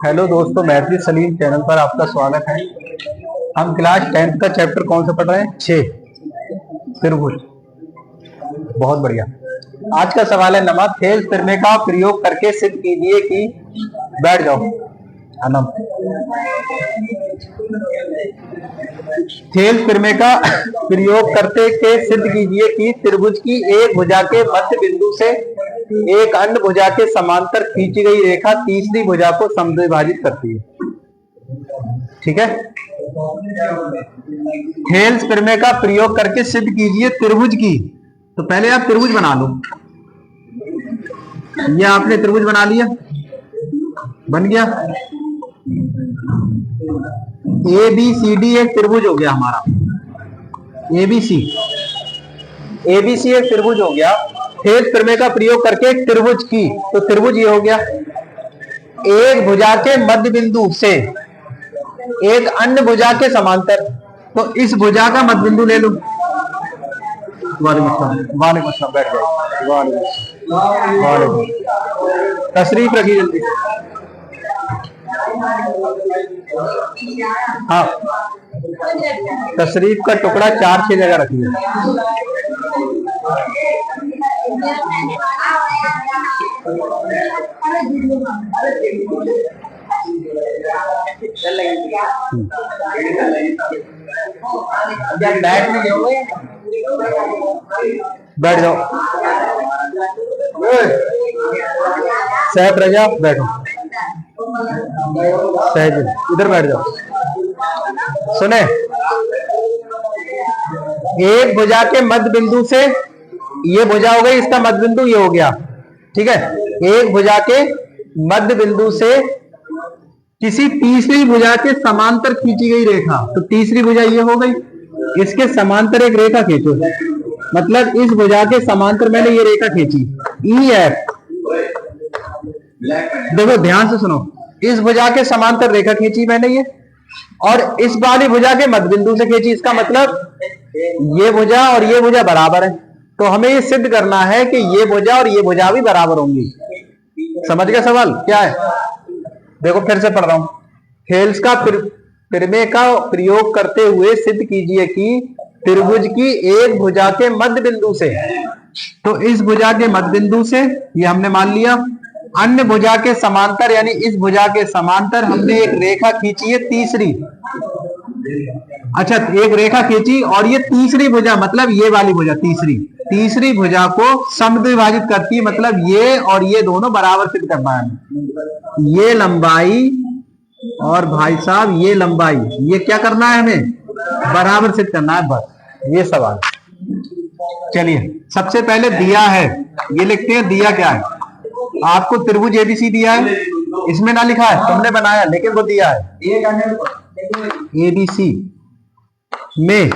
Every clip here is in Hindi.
हेलो दोस्तों, मैथिली सलीम चैनल पर आपका स्वागत है। हम क्लास 10th का चैप्टर कौन सा पढ़ रहे हैं? 6, त्रिभुज। बहुत बढ़िया। आज का सवाल है नमक थेल्स प्रमेय का प्रयोग करके सिद्ध कीजिए कि, बैठ जाओ अनम, थेल्स प्रमेय का प्रयोग करते के सिद्ध कीजिए कि त्रिभुज की एक भुजा के मध्य बिंदु से एक अन्य भुजा के समांतर खींची गई रेखा तीसरी भुजा को समद्विभाजित करती है। ठीक है, थेल्स प्रमेय का प्रयोग करके सिद्ध कीजिए त्रिभुज की। तो पहले आप त्रिभुज बना लो। ये आपने त्रिभुज बना लिया, बन गया। ए बी सी डी एक त्रिभुज हो गया हमारा। एबीसी एक त्रिभुज हो गया। थेल्स प्रमेय का प्रयोग करके एक त्रिभुज की, तो त्रिभुज ये हो गया। एक भुजा के मध्य बिंदु से एक अन्य भुजा के समांतर, तो इस भुजा का मध्य बिंदु ले लो। वालेकुम अस्सलाम, बैठ जाओ। वालेकुम, तशरीफ रखिए जल्दी। हाँ, तशरीफ का टुकड़ा 4-6 जगह रखिए। बैठ जाओ। सहब रजा, बैठो। सहज इधर बैठ जाओ। सुने, एक भुजा के मध्य बिंदु से, ये भुजा हो गई, इसका मध्य बिंदु ये हो गया। ठीक है, एक भुजा के मध्य बिंदु से किसी तीसरी भुजा के समांतर खींची गई रेखा, तो तीसरी भुजा ये हो गई, इसके समांतर एक रेखा खींचो। मतलब इस भुजा के समांतर मैंने ये रेखा खींची, ई एफ। देखो ध्यान से सुनो, इस भुजा के समांतर रेखा खींची मैंने ये, और इस वाली भुजा के मध्य बिंदु से खींची। इसका मतलब ये भुजा और ये भुजा बराबर है। तो हमें ये सिद्ध करना है कि ये भुजा और ये भुजा भी बराबर होंगी। समझ गया सवाल क्या है? देखो फिर से पढ़ रहा हूं। थेल्स का प्रमेय का प्रयोग करते हुए सिद्ध कीजिए कि त्रिभुज की एक भुजा के मध्य बिंदु से, तो इस भुजा के मध्य बिंदु से ये हमने मान लिया, अन्य भुजा के समांतर यानी इस भुजा के समांतर हमने एक रेखा खींची है तीसरी। अच्छा, एक रेखा खींची और ये तीसरी भुजा, मतलब ये वाली भुजा तीसरी भुजा को समद्विभाजित करती है। मतलब ये और ये दोनों बराबर सिद्ध करना है। ये लंबाई और भाई साहब ये लंबाई, ये क्या करना है हमें? बराबर सिद्ध करना है, बस ये सवाल। चलिए, सबसे पहले दिया है, ये लिखते हैं दिया क्या है। आपको त्रिभुज एबीसी दिया है, इसमें ना लिखा है, तुमने बनाया, लेकिन वो दिया है। एबीसी में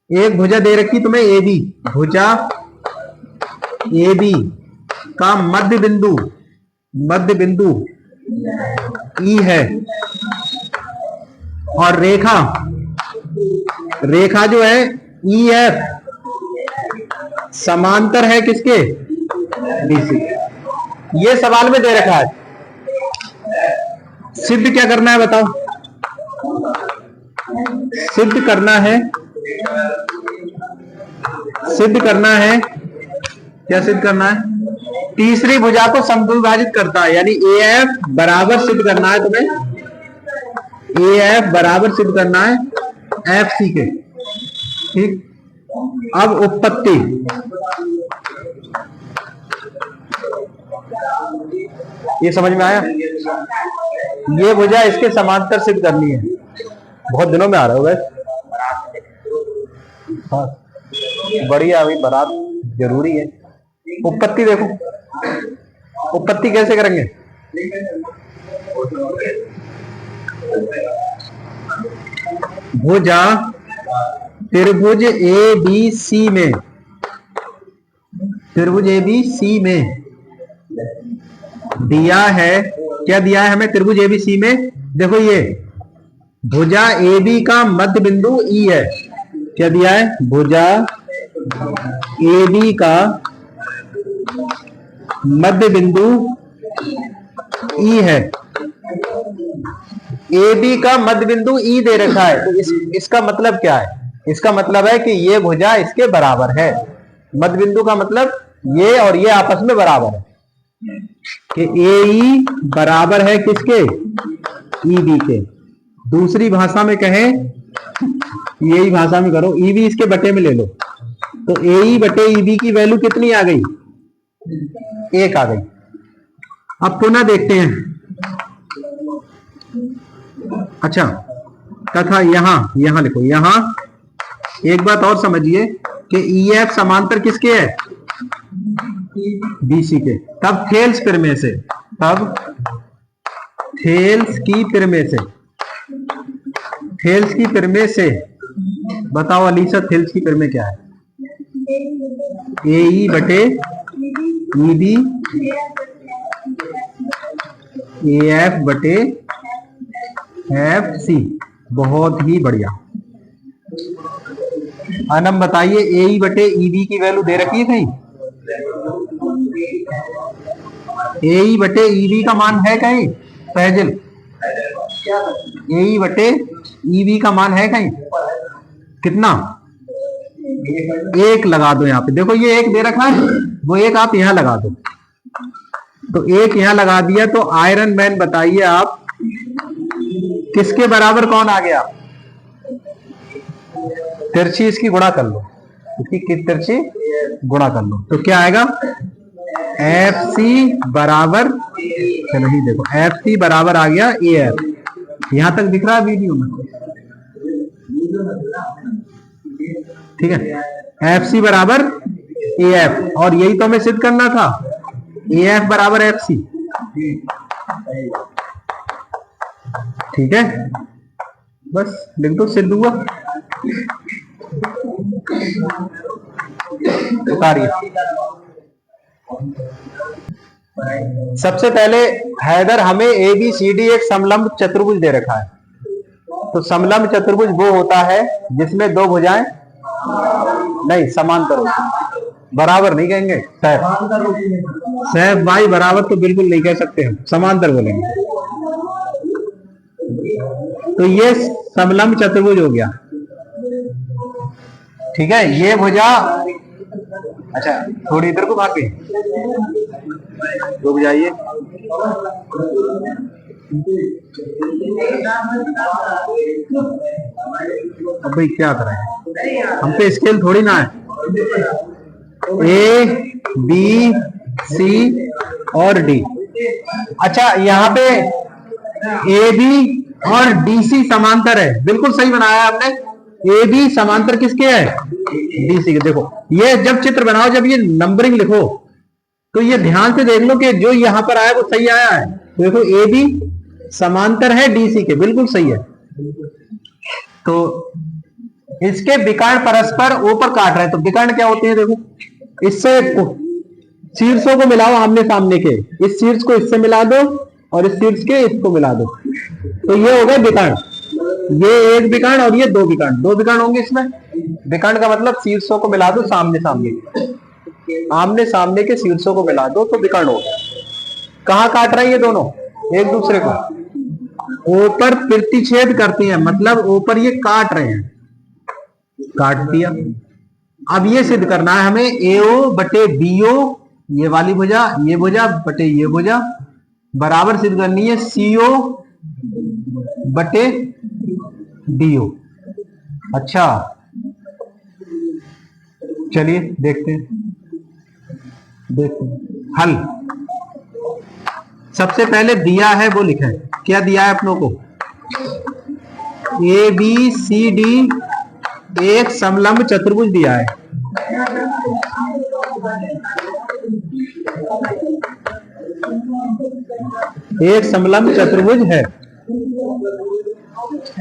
एक भुजा दे रखी तुम्हें एबी, भुजा एबी का मध्य बिंदु ई है, और रेखा जो है ई एफ समांतर है किसके? बीसी। ये सवाल में दे रखा है। सिद्ध क्या करना है बताओ? सिद्ध करना है क्या सिद्ध करना है? तीसरी भुजा को समद्विभाजित करता है, यानी ए एफ बराबर सिद्ध करना है तुम्हें। ए एफ बराबर सिद्ध करना है एफ सी के। ठीक, अब उत्पत्ति, ये समझ में आया? ये भुजा इसके समांतर सिद्ध करनी है। बहुत दिनों में आ रहा होगा। हाँ, बढ़िया, अभी बारात जरूरी है। उत्पत्ति देखो, उत्पत्ति कैसे करेंगे? भुजा त्रिभुज ए बी सी में, त्रिभुज ए बी सी में दिया है, क्या दिया है हमें त्रिभुज एबीसी में? देखो ये भुजा एबी का मध्य बिंदु ई है। क्या दिया है? भुजा एबी का मध्य बिंदु ई है, ए बी का मध्य बिंदु ई दे रखा है, तो इसका मतलब क्या है? इसका मतलब है कि ये भुजा इसके बराबर है। मध्य बिंदु का मतलब ये और ये आपस में बराबर है कि ए ई बराबर है किसके? ई बी के। दूसरी भाषा में कहें, यही भाषा में करो, ई बी इसके बटे में ले लो, तो ए ई बटे ई बी की वैल्यू कितनी आ गई? 1 आ गई। अब पुनः देखते हैं। अच्छा, तथा यहां लिखो, यहां एक बात और समझिए कि ई एफ समांतर किसके है? बीसी के। तब थेल्स प्रमेय से, थेल्स की प्रमेय से बताओ अलीशा, थेल्स की प्रमेय क्या है? ए ई बटे ई बी ए एफ बटे एफ सी। बहुत ही बढ़िया। अनम बताइए, ए ई बटे ई बी की वैल्यू दे रखी है कहीं? ए ई बटे ई बी का मान है कहीं? फैजल, ए ई बटे ई बी का मान है कहीं? कितना? 1 लगा दो यहाँ पे। देखो ये 1 दे रखा है, वो 1 आप यहां लगा दो, तो 1 यहां लगा दिया। तो आयरन मैन बताइए आप, किसके बराबर कौन आ गया? तिरछी इसकी गुणा कर लो, इसकी तिरछी गुणा कर लो, तो क्या आएगा? एफ सी बराबर, चलो ही देखो, एफ सी बराबर आ गया ए एफ। यहां तक दिख रहा है वीडियो में? ठीक है, एफ सी बराबर ए एफ, और यही तो हमें सिद्ध करना था, ए एफ बराबर एफ सी। ठीक है, बस लिख दो, सिद्ध हुआ। उतारिए। सबसे पहले हैदर, हमें ए बी सी डी एक समलंब चतुर्भुज दे रखा है। तो समलंब चतुर्भुज वो होता है जिसमें दो भुजाएं नहीं समांतर होती हैं। बराबर नहीं कहेंगे सैफ भाई, बराबर तो बिल्कुल नहीं कह सकते हम, समांतर बोलेंगे। तो ये समलंब चतुर्भुज हो गया। ठीक है, ये भुजा, अच्छा थोड़ी इधर को भागे, रुक जाइए। अब भाई क्या करें, हम पे स्केल थोड़ी ना है। ए बी सी और डी। अच्छा, यहाँ पे ए बी और डी सी समांतर है, बिल्कुल सही बनाया आपने। ए बी समांतर किसके है? डी सी के। देखो ये जब चित्र बनाओ, जब ये नंबरिंग लिखो, तो ये ध्यान से देख लो कि जो यहां पर आया वो सही आया है। देखो ए बी समांतर है डी सी के, बिल्कुल सही है। तो इसके विकर्ण परस्पर ऊपर काट रहे हैं, तो विकर्ण क्या होते हैं? देखो, इससे शीर्षों को मिलाओ आमने सामने के, इस शीर्ष को इससे मिला दो और इस शीर्ष के इसको मिला दो, तो ये हो गए विकर्ण। ये एक विकर्ण और ये दो विकर्ण, दो विकर्ण होंगे इसमें। विकर्ण का मतलब शीर्षों को मिला दो सामने सामने, आमने सामने के शीर्षों को मिला दो तो विकर्ण हो गया। कहां काट रहे हैं ये दोनों? एक दूसरे को ऊपर प्रतिच्छेद करते हैं, मतलब ऊपर ये काट रहे हैं, काट दिया। अब ये सिद्ध करना है हमें, एओ बटे बीओ, ये वाली भुजा, ये भुजा बटे ये भुजा बराबर सिद्ध करनी है सीओ बटे डीओ। अच्छा चलिए देखते हैं हल। सबसे पहले दिया है वो लिखा है, क्या दिया है अपनों को? ए बी सी डी एक समलंब चतुर्भुज दिया है। एक समलंब चतुर्भुज है,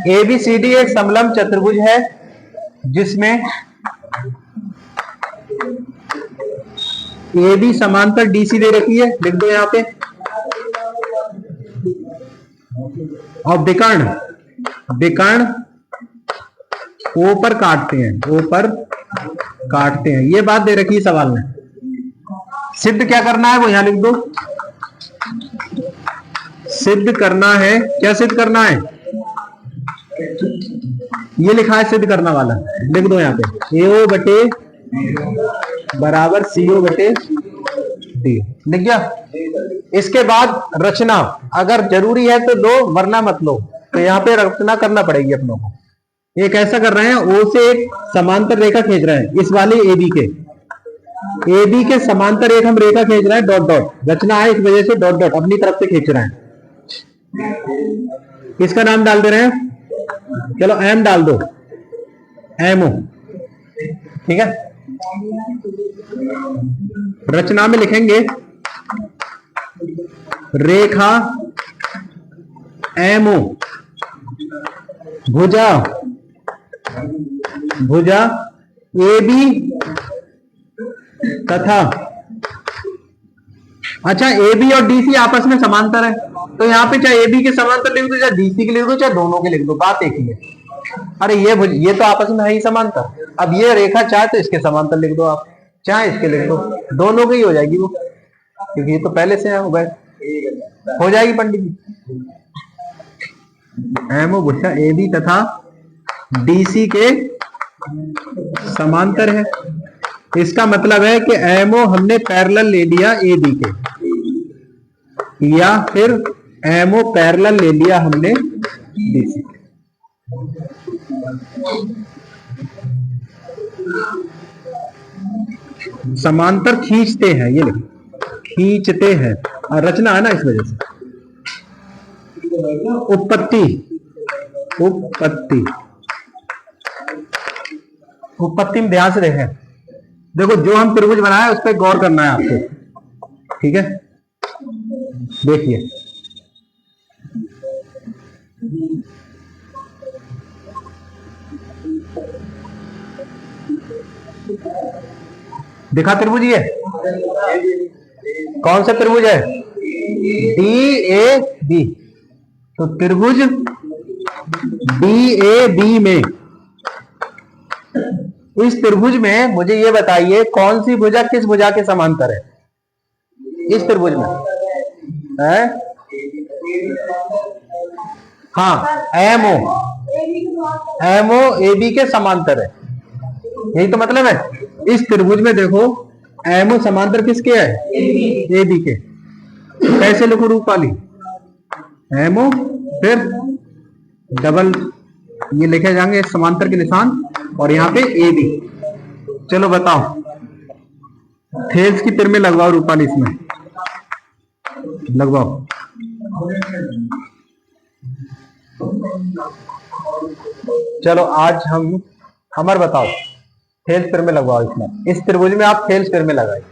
ए बी सी डी एक समलंब चतुर्भुज है जिसमें ए बी समांतर डी सी दे रखी है, लिख दो यहां पे। और विकर्ण, विकर्ण ऊपर काटते हैं, ऊपर काटते हैं, ये बात दे रखी है सवाल में। सिद्ध क्या करना है वो यहां लिख दो। सिद्ध करना है, क्या सिद्ध करना है, ये लिखा है सिद्ध करना वाला, लिख दो यहाँ पे AO बटे बराबर CO बटे D, लिख गया। इसके बाद रचना, अगर जरूरी है तो लो वरना मत लो, तो यहाँ पे रचना करना पड़ेगी अपनों को। एक ऐसा कर रहे हैं, O से एक समांतर रेखा खींच रहे हैं, इस वाली AB के समांतर एक हम रेखा खींच रहे हैं, डॉट डॉट रचना है, इस वजह से डॉट डॉट अपनी तरफ से खींच रहे हैं। इसका नाम डाल दे रहे हैं, चलो M डाल दो, MO, ठीक है। रचना में लिखेंगे रेखा MO भुजा AB तथा, अच्छा AB और DC आपस में समांतर है, तो यहाँ पे चाहे AB के समांतर लिख दो, चाहे DC के लिख दो, चाहे दोनों के लिख दो, बात एक ही है। अरे ये तो आपस में है ही समांतर। अब ये रेखा चाहे तो इसके समांतर लिख दो आप, चाहे इसके लिख दो, दोनों की ही हो जाएगी वो, क्योंकि ये तो पहले से हो गए, हो जाएगी पंडित जी। MO भुजा AB तथा DC के समांतर है, इसका मतलब है कि MO हमने पैरेलल ले लिया AB के, या फिर MO पैरेलल ले लिया हमने DC के। समांतर खींचते हैं, ये लिखो खींचते हैं, और रचना है ना इस वजह से। उत्पत्ति में ध्यान से देखें, देखो जो हम त्रिभुज बनाए उस पर गौर करना है आपको, ठीक है। देखिए दिखा त्रिभुज, ये कौन सा त्रिभुज है, DAB। तो त्रिभुज DAB में, इस त्रिभुज में मुझे ये बताइए कौन सी भुजा किस भुजा के समांतर है, इस त्रिभुज में है? हाँ, MO AB के समांतर है, यही तो मतलब है। इस त्रिभुज में देखो MO समांतर किसके है, AB के। कैसे लिखो रूपाली, MO फिर डबल ये लिखे जाएंगे समांतर के निशान, और यहाँ पे AB। चलो बताओ, थेल्स की तिर में लगवाओ रूपाली, इसमें लगवाओ। चलो आज हम हमर बताओ, थेल्स तिर में लगवाओ इसमें, इस त्रिभुज में आप थेल्स तिर में लगाए।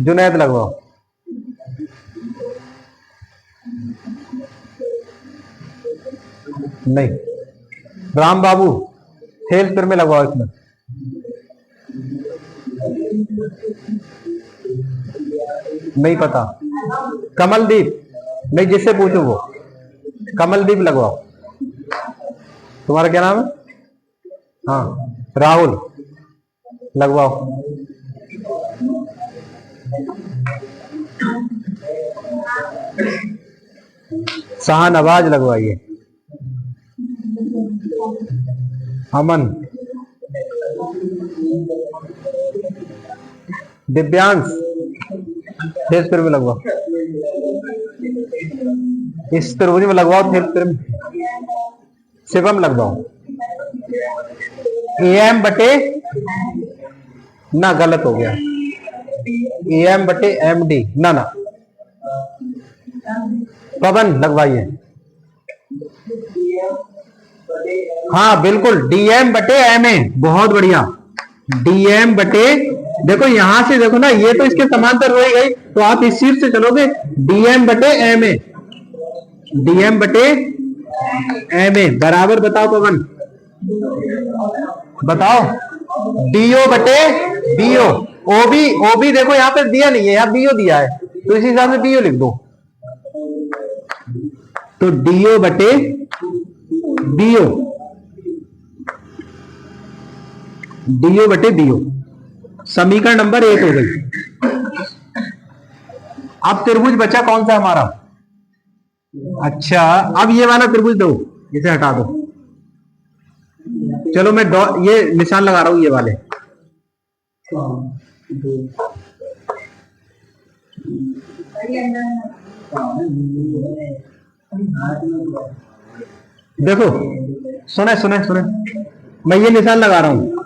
जुनैद लगवाओ, नहीं राम बाबू थेल्स तिर में लगवाओ इसमें। नहीं पता, कमलदीप, नहीं जिससे पूछो वो, कमलदीप लगवाओ। तुम्हारा क्या नाम है? हाँ राहुल लगवाओ। शाहनवाज लगवाइए। अमन, दिव्यांश थेल्स तिर में लगवाओ, इस त्रिभुज में लगवाओ थेल्स तिर में। शिवम लगवाओ। AM बटे, ना गलत हो गया, AM बटे MD, ना ना। पवन लगवाइए। हाँ बिल्कुल, DM बटे MA, बहुत बढ़िया। DM बटे, देखो यहां से देखो ना, ये तो इसके समांतर हो ही गई, तो आप इस सीट से चलोगे, DM बटे MA, DM बटे MA बराबर, बताओ पवन बताओ, DO बटे BO। OB देखो यहाँ पे दिया नहीं है, यहाँ BO दिया है, तो इस हिसाब से BO लिख दो। तो DO बटे BO, DO बटे BO, समीकरण नंबर 1 हो गई। अब त्रिभुज बचा कौन सा हमारा? अच्छा, अब ये वाला त्रिभुज दो, इसे हटा दो। चलो मैं ये निशान लगा रहा हूं, ये वाले। देखो, सुने सुने सुने, मैं ये निशान लगा रहा हूं।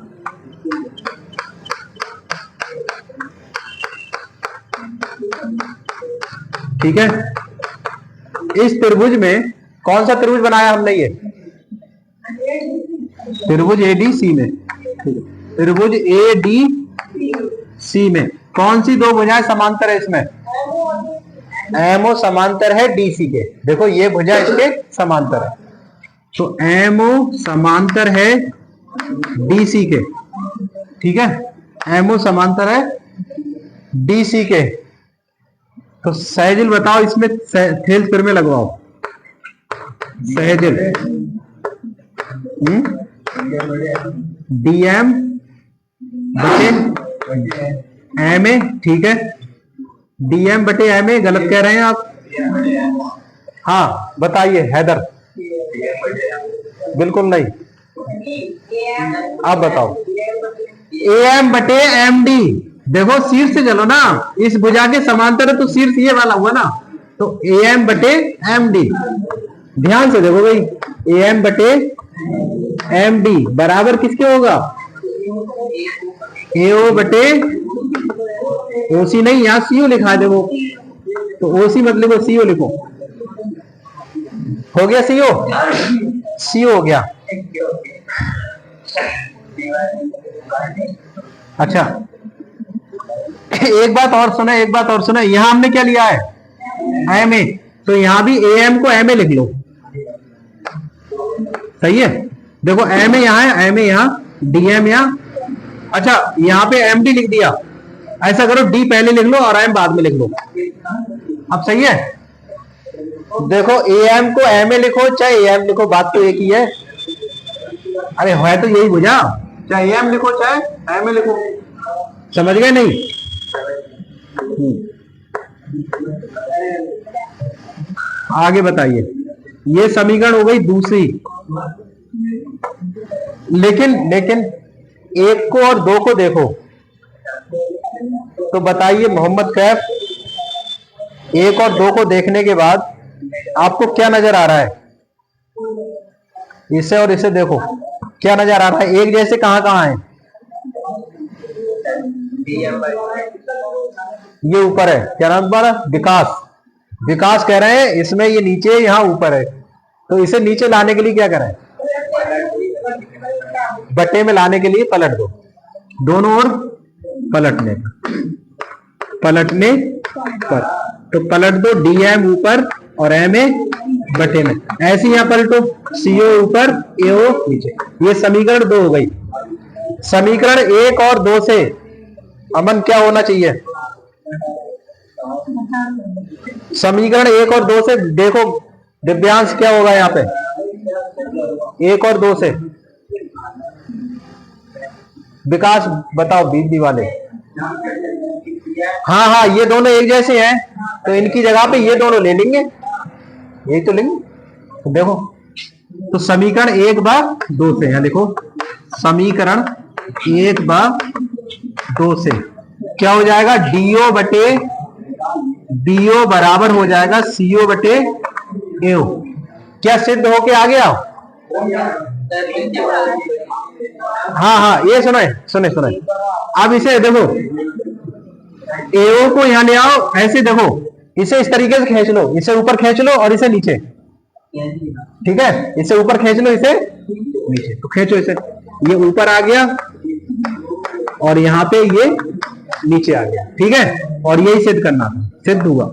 ठीक है, इस त्रिभुज में कौन सा त्रिभुज बनाया हमने? ये त्रिभुज एडीसी में, त्रिभुज एडीसी में कौन सी दो भुजाएं समांतर है? इसमें एमओ समांतर है डीसी के। देखो ये भुजा इसके समांतर है, तो एमओ समांतर है डीसी के। ठीक है, एमओ समांतर है डीसी के। तो सहजिल बताओ, इसमें थेल फिर में लगवाओ। सहजिल डीएम बटे एम ए। ठीक है, डीएम बटे एम ए गलत कह रहे हैं आप। हाँ बताइए हैदर। बिल्कुल नहीं, आप बताओ। एम बटे एम डी। देखो शीर्ष से चलो ना, इस भुजा के समांतर है तो शीर्ष ये वाला हुआ ना, तो एम बटे एम डी। ध्यान से देखो भाई, एम बटे एम डी बराबर किसके होगा? एओ बटे ओसी। नहीं, यहां सीओ लिखा है देखो, तो ओसी मत लिखो, सीओ लिखो। हो गया सीओ, सीओ हो गया। अच्छा, एक बात और सुना, एक बात और सुना। यहां हमने क्या लिया है? एम ए, तो यहां भी ए एम को एम ए लिख लो। सही है, देखो एम ए यहां है, एम ए यहां, डीएम यहां। अच्छा, यहां पे एम डी लिख दिया। ऐसा करो, डी पहले लिख लो और एम बाद में लिख लो। अब सही है। देखो ए एम को एम ए लिखो चाहे ए एम लिखो, बात तो एक ही है। अरे है तो यही बुझा, चाहे ए एम लिखो चाहे एम ए लिखो। समझ गए नहीं? आगे बताइए। ये समीकरण हो गई दूसरी। लेकिन एक को और दो को देखो तो बताइए मोहम्मद कैफ, एक और दो को देखने के बाद आपको क्या नजर आ रहा है? इसे और इसे देखो, क्या नजर आ रहा है? एक जैसे कहां कहां है? ये ऊपर है, क्या नाम तुम्हारा? विकास। विकास कह रहे हैं इसमें ये नीचे, यहां ऊपर है, तो इसे नीचे लाने के लिए क्या करें? बट्टे में लाने के लिए पलट दो, दोनों ओर पलटने पर, तो पलट दो। डीएम ऊपर और एम ए बटे में। ऐसे यहां पलटो, सीओ ऊपर एओ नीचे। ये समीकरण 2 हो गई। समीकरण 1 और 2 से अमन क्या होना चाहिए? समीकरण 1 और 2 से देखो दिव्यांश क्या होगा यहाँ पे? 1 और 2 से विकास बताओ, बीबी वाले। हाँ हाँ, ये दोनों एक जैसे हैं तो इनकी जगह पे ये दोनों ले लेंगे, यही तो लेंगे। तो देखो, तो समीकरण 1/2 से, यहाँ देखो समीकरण 1/2 से क्या हो जाएगा? डीओ बटे बीओ बराबर हो जाएगा सीओ बटे एओ। क्या सिद्ध होके आ गया? हाँ हाँ, ये सुने। अब इसे देखो, एओ को यहां ले आओ, ऐसे देखो, इसे इस तरीके से खींच लो, इसे ऊपर खींच लो और इसे नीचे। ठीक है, इसे ऊपर खींच लो, इसे नीचे। तो खींचो इसे, ये ऊपर आ गया और यहाँ पे ये नीचे आ गया। ठीक है, और यही सिद्ध करना था, सिद्ध हुआ।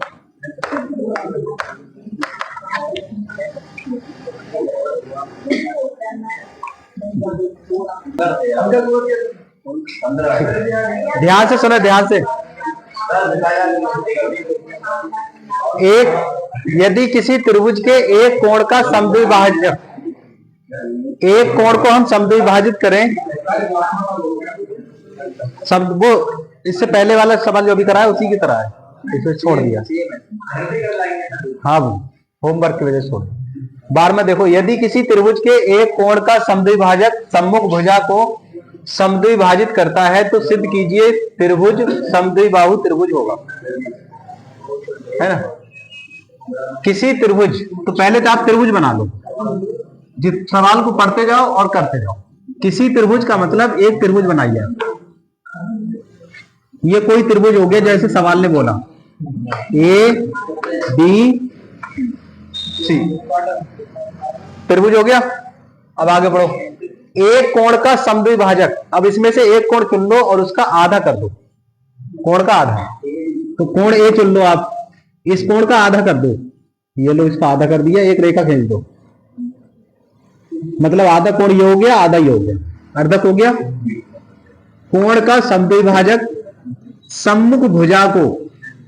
ध्यान से सुनो, ध्यान से। यदि किसी त्रिभुज के एक कोण का समद्विभाज्य, एक कोण को हम समद्विभाजित करें सब वो इससे पहले वाला सवाल जो अभी करा है उसी की तरह है, इसे छोड़ दिया। हाँ वो होमवर्क की वजह से छोड़। 12वां देखो, यदि किसी त्रिभुज के एक कोण का समद्विभाजक सम्मुख भुजा को समद्विभाजित करता है तो सिद्ध कीजिए त्रिभुज समद्विबाहु त्रिभुज होगा, है ना। किसी त्रिभुज, तो पहले तो आप त्रिभुज बना लो, जिस सवाल को पढ़ते जाओ और करते जाओ। किसी त्रिभुज का मतलब एक त्रिभुज बनाइए। ये कोई त्रिभुज हो गया जैसे सवाल ने बोला ए बी सी, त्रिभुज हो गया। अब आगे बढ़ो, एक कोण का समद्विभाजक, अब इसमें से एक कोण चुन लो और उसका आधा कर दो, कोण का आधा। तो कोण ए चुन लो आप, इस कोण का आधा कर दो, ये लो इसका आधा कर दिया, एक रेखा खींच दो, मतलब आधा कोण ये हो गया, आधा ये हो गया, अर्धक हो गया। कोण का समद्विभाजक सम्मुख भुजा को,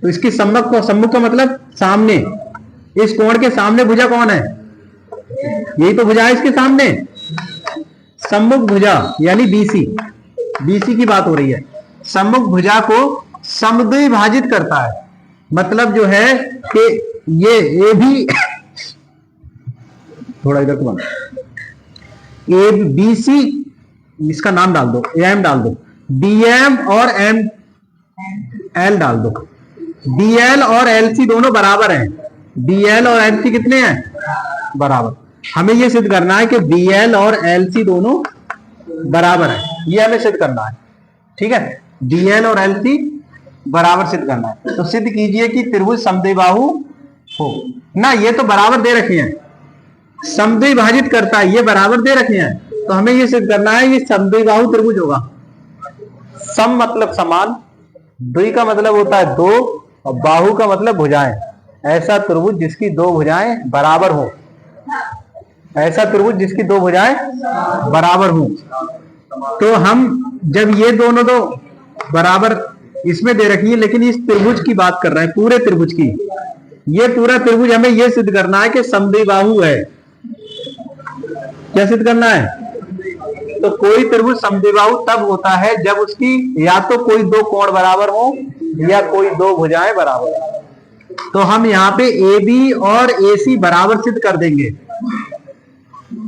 तो इसकी सम्मुख का मतलब सामने, इस कोण के सामने भुजा कौन है, यही तो भुजा है इसके सामने, सम्मुख भुजा यानी बीसी, बीसी की बात हो रही है। सम्मुख भुजा को समद्विभाजित करता है, मतलब जो है कि ये भी थोड़ा इधर को बना, ए बी सी, इसका नाम डाल दो, एम डाल दो, डीएम और एम एल डाल दो। डीएल और एलसी दोनों बराबर हैं, डीएल और एलसी कितने हैं, बराबर। हमें यह सिद्ध करना है कि डीएल और एलसी दोनों बराबर है, ये हमें सिद्ध करना है, ठीक है। डीएल और एलसी बराबर सिद्ध करना है, तो सिद्ध कीजिए कि त्रिभुज समद्विबाहु हो ना। ये तो बराबर दे रखे हैं, समद्विभाजित करता है, ये बराबर दे रखे हैं, तो हमें ये सिद्ध करना है ये समद्विबाहु त्रिभुज होगा। सम मतलब समान, द्वि का मतलब होता है दो, और बाहु का मतलब भुजाएं। ऐसा त्रिभुज जिसकी दो भुजाएं बराबर हो, ऐसा त्रिभुज जिसकी दो भुजाएं बराबर हो। तो हम जब ये दोनों दो बराबर इसमें दे रखी है, लेकिन इस त्रिभुज की बात कर रहे हैं, पूरे त्रिभुज की। ये पूरा त्रिभुज हमें यह सिद्ध करना है कि समद्विबाहु है। क्या सिद्ध करना है, तो कोई त्रिभुज समद्विबाहु तब होता है जब उसकी या तो कोई दो कोण बराबर हो या कोई दो भुजाएं बराबर हो। तो हम यहाँ पे ए बी और ए सी बराबर सिद्ध कर देंगे,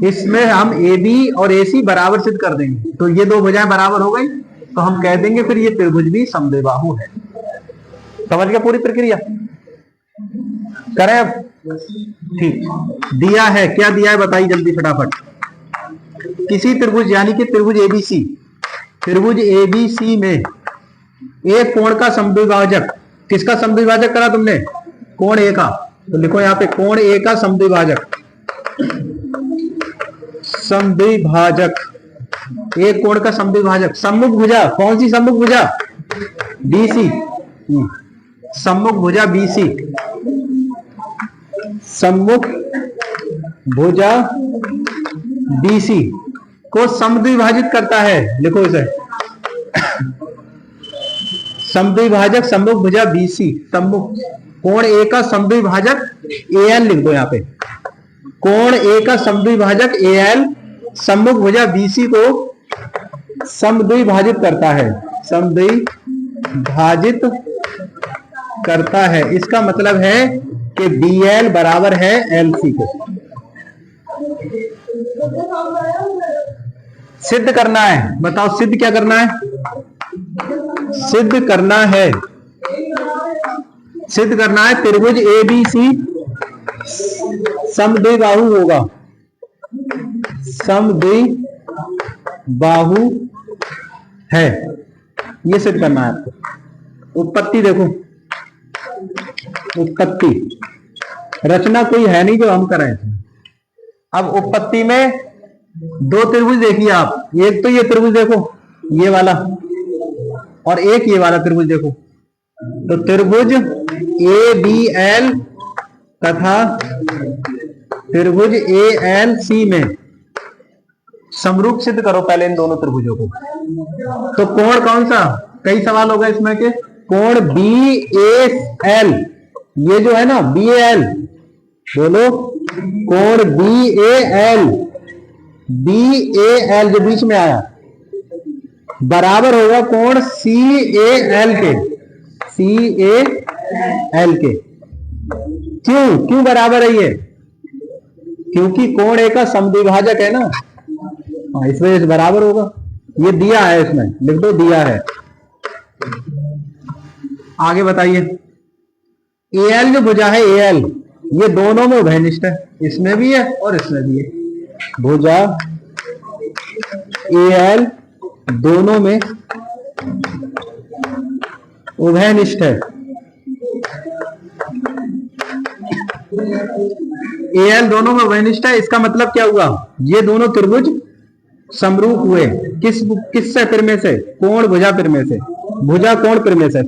इसमें हम ए बी और ए सी बराबर सिद्ध कर देंगे, तो ये दो भुजाएं बराबर हो गई, तो हम कह देंगे फिर ये त्रिभुज भी समद्विबाहु है। समझ गया पूरी प्रक्रिया, करें अब, ठीक। दिया है, क्या दिया है बताइए जल्दी फटाफट। किसी त्रिभुज यानी कि त्रिभुज एबीसी, त्रिभुज एबीसी में एक कोण का समद्विभाजक, किसका समद्विभाजक करा तुमने, कोण ए का, तो लिखो यहाँ पे कोण ए का समद्विभाजक, समद्विभाजक, एक कोण का समद्विभाजक। सम्मुख भुजा, कौन सी सम्मुख भुजा, बीसी, सम्मुख भुजा बीसी, सम्मुख भुजा बीसी को समद्विभाजित करता है, लिखो इसे, समद्विभाजक सम्मुख भुजा बीसी, सम्मुख कोण ए का समद्विभाजक एएल लिख दो यहाँ पे, कोण ए का समद्विभाजक एएल सम्मुख भुजा बीसी को समद्विभाजित करता है, समद्विभाजित करता है। इसका मतलब है कि बीएल बराबर है एलसी के। सिद्ध करना है, बताओ सिद्ध क्या करना है, सिद्ध करना है, सिद्ध करना है त्रिभुज एबीसी समद्विबाहु होगा, समद्विबाहु है, ये सिद्ध करना है आपको। उत्पत्ति देखो, उत्पत्ति, रचना कोई है नहीं जो हम करें। अब उत्पत्ति में दो त्रिभुज देखिए आप, एक तो ये त्रिभुज देखो ये वाला, और एक ये वाला त्रिभुज देखो। तो त्रिभुज ए बी एल तथा त्रिभुज ए एल सी में समरूप सिद्ध करो पहले इन दोनों त्रिभुजों को। तो कोण कौन सा, कई सवाल हो गए इसमें के, कोण बी ए एल, ये जो है ना बी ए एल, बोलो कोण B A L, B A L जो बीच में आया, बराबर होगा कोण सी ए एल के, सी ए एल के। क्यों क्यों बराबर है ये? क्योंकि कोण ए का समद्विभाजक है ना, इस वजह से बराबर होगा। ये दिया है, इसमें लिख दो दिया है। आगे बताइए, ए एल जो भुजा है ए एल, ये दोनों में उभयनिष्ठ है, इसमें भी है और इसमें भी है। भुजा ए एल दोनों में उभयनिष्ठ है। ए एल दोनों में उभयनिष्ठ है, इसका मतलब क्या हुआ? ये दोनों त्रिभुज समरूप हुए। किससे? प्रमेय से, कोण भुजा प्रमेय से, भुजा कोण प्रमेय से,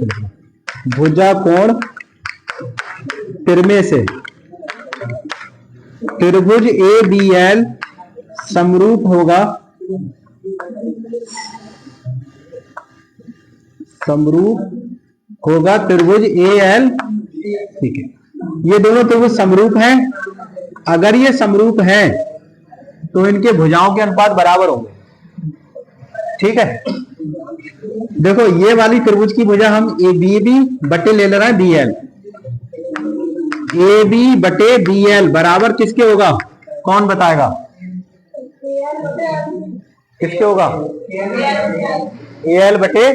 भुजा कोण प्रमेय से त्रिभुज ए बी एल समरूप होगा, समरूप होगा त्रिभुज ए एल। ठीक है, ये दोनों त्रिभुज समरूप हैं। अगर ये समरूप हैं तो इनके भुजाओं के अनुपात बराबर होंगे। ठीक है, देखो ये वाली त्रिभुज की भुजा हम ए बी बी बटे ले रहे हैं बी एल, ए बी बटे बी एल बराबर किसके होगा? कौन बताएगा? किसके होगा? ए एल बटे,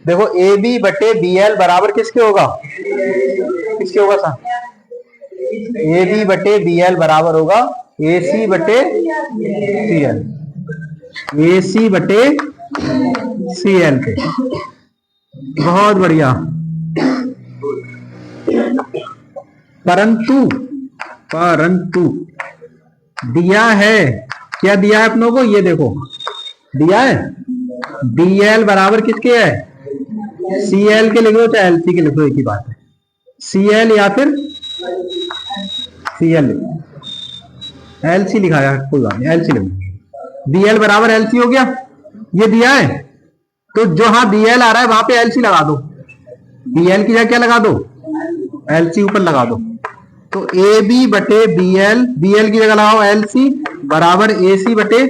देखो ए बी बटे बी एल बराबर किसके होगा? किसके होगा सर? ए बी बटे बी एल बराबर होगा ए सी बटे सी एल, ए सी बटे सी एल के। बहुत बढ़िया। परंतु परंतु दिया है, क्या दिया है अपनों को? ये देखो दिया है बी एल बराबर किसके है? सी एल के लिखो चाहे एल सी के लिखो, एक ही बात है। सी एल या फिर सी एल, एल सी लिखा है, कोई बात नहीं, एल सी लिखो। बी एल बराबर एल सी हो गया, ये दिया है तो जो हाँ बी एल आ रहा है वहां पे एल सी लगा दो। बी एल की जगह क्या लगा दो? एल सी ऊपर लगा दो। तो ए बी बटे बी एल, बी एल की जगह लगाओ एल सी बराबर ए सी बटे,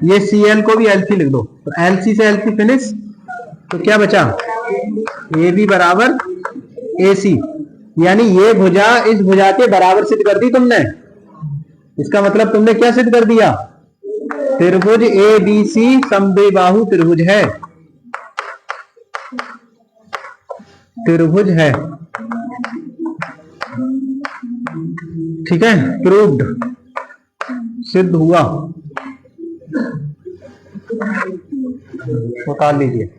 ये सी एल को भी एल सी लिख दो। तो एल सी से एल सी फिनिश, तो क्या बचा? ए बी बराबर ए सी, यानी ये भुजा इस भुजा के बराबर सिद्ध कर दी तुमने। इसका मतलब तुमने क्या सिद्ध कर दिया? त्रिभुज ए बी सी समद्विबाहु त्रिभुज है, त्रिभुज है। ठीक है, प्रूव्ड, सिद्ध हुआ। निकाल लीजिए।